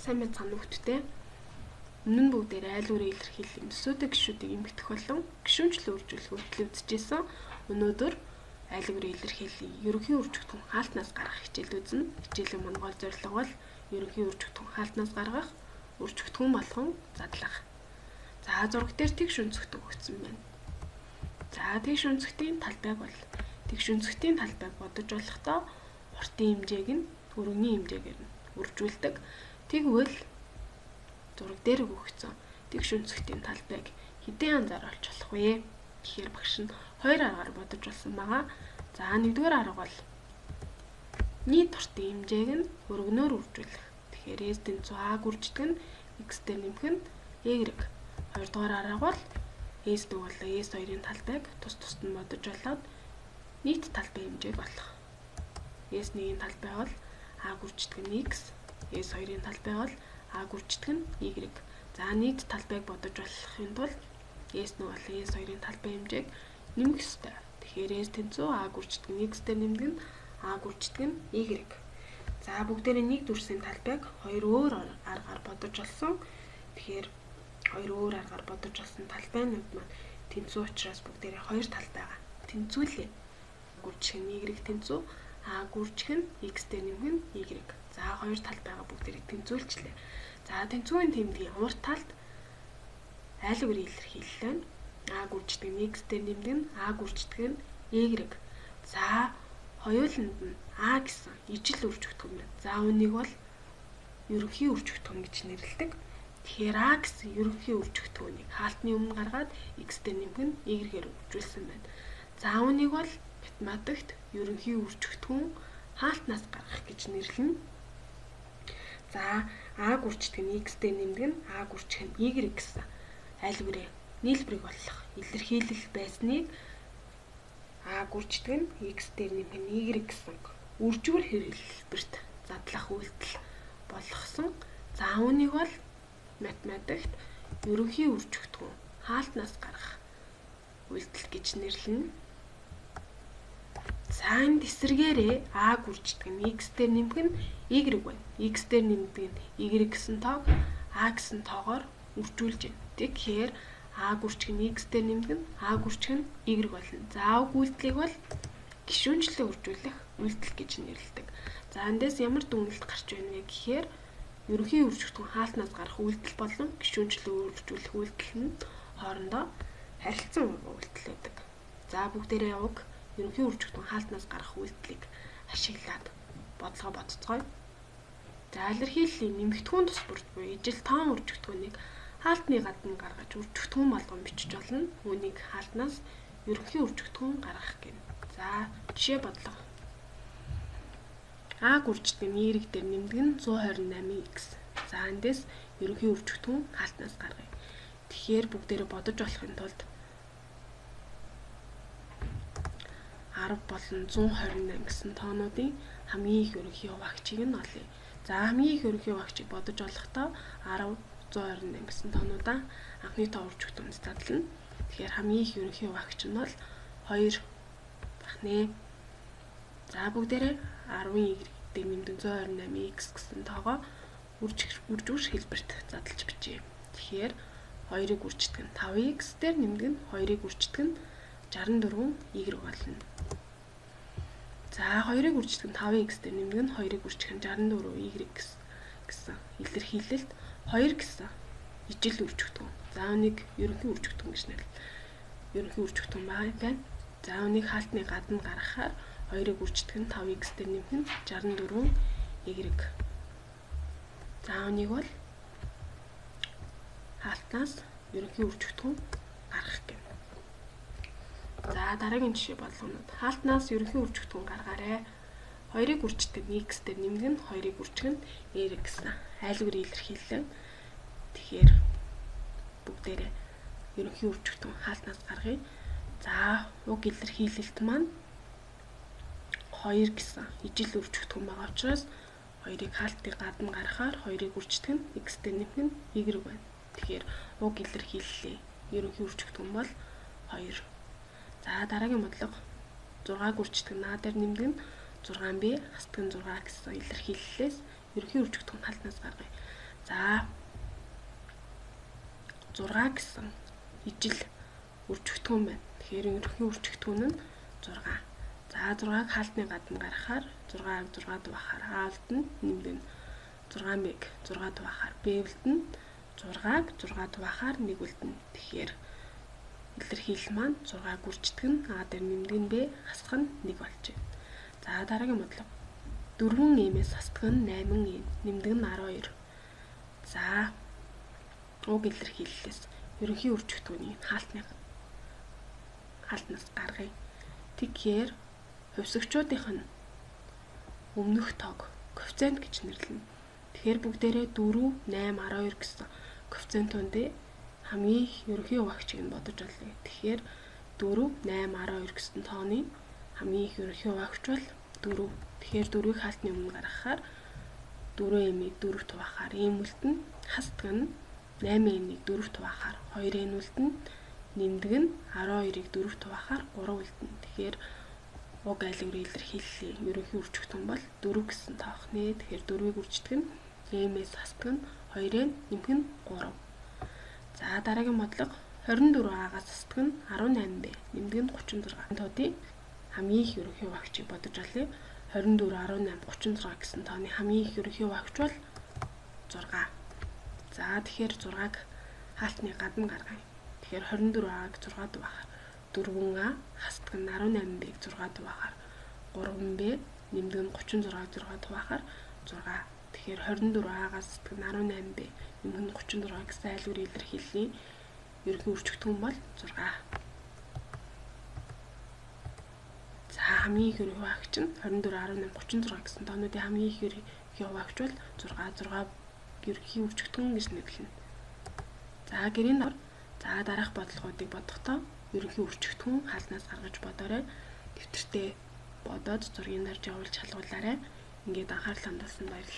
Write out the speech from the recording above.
Сайн мэцхан нөхдөдтэй. Өмнө нь бүгдээр айл бүрээ илэрхийлэх төсөөтэй гишүүдийг эмгэтэх болон гишүүнчлэн үржүүлэх үйлдэл үзэжсэн. Өнөөдөр айл бүрээ илэрхийлэх ерөнхий үржигдэх хаалтнаас гаргах хичээл үзнэ. Хичээлийн монгол зорилго бол ерөнхий үржигдэх хаалтнаас гаргах, үржигдэх болгон задлах. За зураг дээр тэгш өнцгтөг өгсөн байна. За тэгш өнцгтийн талбайг бол тэгш өнцгтийн талбайг бодож болохдоо уртын хэмжээг нь өргөний хэмжээгээр нь үржүүлдэг. Тэгвэл зураг дээр өгөгдсөн тэгш өнцгтийн талбайг хэдийн анзаар олж болох вэ? Гэхээр багш нь хоёр аргаар бодож болсон байгаа. За нэгдүгээр арга бол нийт уртын хэмжээг нь өргөнөөр үржүүлэх. Тэгэхээр S тэнцүү А гүрждэг нь X-тэй нэмэх нь Y. Хоёрдугаар арга бол S дүү болон S2-ын талбайг тус тусад нь бодож болоод нийт талбай хэмжээг олох. S1-ийн талбай бол А гүрждэг нь X, S2-ийн талбай бол А гүрждэг нь Y. За нийт талбайг бодож болохын тулд S1 болон S2-ын талбай хэмжээг нэмэх ёстой. Тэгэхээр S тэнцүү А гүрждэг нь X-тэй нэмдэг нь А гүрждэг нь Y. За бүгдээрээ нэг дүрсийн талбайг хоёр өөр аргаар бодож олсон. Тэгэхээр хоёр өөр аргаар бодож олсон талбайнууд маань тэнцүү учраас бүгдээрээ хоёр талбайгаа тэнцүүлээ. Гүржих нь Y тэнцүү, А гүржих нь X-тэй нэмэх нь Y. За хоёр талбайгаа бүгдээрээ тэнцүүлчлээ. За тэнцвүүгийн тэмдгийн ямар талд айл бүрийн илэрхийлэл нь А гүрждэг нь X-тэй нэмдэг нь А гүрждэг нь Y. За хоёуланд нь А гэсэн ижил үржигдэх юм байна. За үнийг бол ерөнхий үржигдэх гэж нэрлэдэг. Тэгэхээр А гэсэн ерөнхий үржигдэх үнийг хаалтны өмнө гаргаад X-тэй нэмэх нь Y-гээр үржүүлсэн байна. За үнийг бол математикт ерөнхий үржигдэх хаалтнаас гаргах гэж нэрлэнэ. За А гүрждэг нь X-тэй нэмдэг нь А гүржих нь Y гэсэн айл бүрээ нийлбэрийг олох илэрхийлэл байсныг А гүрждэг нь X-тэй нэмэх нь Y гэсэн үржүүр хэлбэрт задлах үйлдэл болгосон. За үүнийг бол математикт ерөнхий үржигдэх хаалтнаас гаргах үйлдэл гэж нэрлэнэ. За энэ эсрэгээрээ А гүрждэг нь X-тэй нэмэх нь Y байна. X-тэй нэмдэг нь Y гэсэн тоог А гэсэн тоогоор үржүүлж байна. Тэгэхээр А гүржих нь X-тэй нэмдэг нь А гүржих нь Y болно. За уг үйлдэлийг бол гишүүнчлэн үржүүлэх үйлдэл гэж нэрлэдэг. За эндээс ямар дүгнэлт гарч байна вэ гэхээр ерөнхий үржигдэх хаалтнаас гарах үйлдэл болон гишүүнчлэн үржүүлэх үйлдэл нь хоорондоо харилцан үйлдэл байдаг. За бүгдээрээ уг ерөнхий үржигдэх хаалтнаас гарах үйлдэлийг ашиглаад бодлого бодцгоё. За илэрхийллийн нэмэгдэхүүн тус бүрт буюу ижил тоон үржигдэхүүнийг хаалтны гадна гаргаж үржигдэхүүн болгон бичиж болно. Үүнийг хаалтнаас ерөнхий үржигдэхүүн гаргах гэнэ. За жишээ бодлого. А гүрждэг нь Y дээр нэмдэг нь 128X. За эндээс ерөнхий үржигдэхүүн хаалтнаас гаргая. Тэгэхээр бүгдээрээ бодож болохын тулд 10 болон 128 гэсэн тоонуудын хамгийн их ерөнхий хуваагчийг нь олъё. За хамгийн их ерөнхий хуваагчийг бодож олохдоо 10, 128 гэсэн тоонуудаа анхны тоо үржигдэхүүнээс задлана. Тэгэхээр хамгийн их ерөнхий хуваагч нь бол 2 бах нэ. За бүгдээрээ 10-ын Y дээр нэмдэг 128X гэсэн тоогоо үржүүр хэлбэрт задлаж бичье. Тэгэхээр 2-ыг үрждэг нь 5X дээр нэмдэг нь 2-ыг үрждэг нь 64Y болно. За 2-ыг үрждэг нь 5X дээр нэмдэг нь 2-ыг үржих нь 64Y гэсэн илэрхийлэлд 2 гэсэн ижил үржигдэхүүн. За үнийг ерөнхий үржигдэхүүн гэж нэрлэдэг. Ерөнхий үржигдэхүүн байна. За үнийг хаалтны гадна гаргахаар 2-ыг үрждэг нь 5X дээр нэмэх нь 64Y. За үнийг бол хаалтнаас ерөнхий үржигдэхүүн гаргах гэнэ. За дараагийн жишээ болгонууд. Хаалтнаас ерөнхий үржигдэхүүн гаргаарай. 2-ыг үрждэг нь X дээр нэмдэг нь 2-ыг үржих нь Y гэсэн айл бүрийн илэрхийлэл. Тэгэхээр бүгдээрээ ерөнхий үржигдэхүүн хаалтнаас гаргая. За уг илэрхийлэлт маань 2 гэсэн ижил үржигдэхүүн байгаа учраас 2-ыг хаалтны гадна гаргахаар 2-ыг үрждэг нь X-тэй нэмэх нь Y байна. Тэгэхээр уг илэрхийллийн ерөнхий үржигдэхүүн бол 2. За дараагийн бодлого 6 гүрждэг нь А дээр нэмдэг нь 6B хасдаг нь 6 гэсэн илэрхийллээс ерөнхий үржигдэхүүн хаалтнаас гаргая. За 6 гэсэн ижил үржигдэхүүн байна. Тэгэхээр ерөнхий үржигдэхүүн нь 6. За 6-г хаалтны гадна гаргахаар 6-г 6 дуваахаар А-д нь нэмгэн 6 мэг 6 дуваахаар Б-д нь 6-г 6 дуваахаар 1 үлдэнэ. Тэгэхээр илэрхийлэл маань 6-г үржигдэх нь А дээр нэмдэг нь Б хасах нь 1 болж байна. За дараагийн бодлого 4m-ээс хасдаг нь 8m нэмдэг нь 12. За уг илэрхийллээс ерөнхий үржигдэхүүнийг хаалтнаас гаргая. Тэгэхээр хувьсгчуудынх нь өмнөх тог коэффициент гэж нэрлэнэ. Тэгэхээр бүгдээрээ 4, 8, 12 гэсэн коэффициентуудын хамгийн их ерөнхий хуваагчийг нь бодож олъё. Тэгэхээр 4, 8, 12 гэсэн тооны хамгийн их ерөнхий хуваагч бол 4. Тэгэхээр 4-ийг хаалтны өмнө гаргахаар 4m-ийг 4-т хуваахаар ийм үлдэнэ. Хасдаг нь 8m-ийг 4-т хуваахаар 2n үлдэнэ. Нэмдэг нь 12-ыг 4-т хуваахаар 3 үлдэнэ. Тэгэхээр уг айлгуурын илэрхийллийн ерөнхий үржигдэхүүн бол 4 гэсэн тоох нэ. Тэгэхээр 4-ийг үржигдэх нь m-ээс хасдаг нь 2n нэмэх нь 3. За дараагийн бодлого 24a-гаас хасдаг нь 18b нэмдэг нь 36. Тоодын хамгийн их ерөнхий хуваагчийг бодож олъё. 24, 18, 36 гэсэн тооны хамгийн их ерөнхий хуваагч бол 6. За тэгэхээр 6-г хаалтны гадна гаргая. Тэгэхээр 24а-г 6 дуваахаар 4а хасдаг нь 18b-г 6 дуваахаар 3b нэмдэг нь 36-г 6 дуваахаар 6. Тэгэхээр 24а-гаас хасдаг нь 18b нэмдэг нь 36 гэсэн айлгуурын илэрхийллийн ерөнхий үржигдэхүүн бол 6. За хамгийн их ерөнхий хуваагч нь 24, 18, 36 гэсэн тоонуудын хамгийн их ерөнхий хуваагч бол 6 ерөнхий үржигдэхүүн гэж нэрлэнэ. За гэрийн дор за дараах бодлогоодыг бодохдоо ерөнхий үржигдэхүүн хаалтнаас гаргаж бодоорой. Дэвтэртээ бодоод зургийг дарж явуулж шалгуулаарай. Ингээд анхаарал хандуулсанд баярлалаа.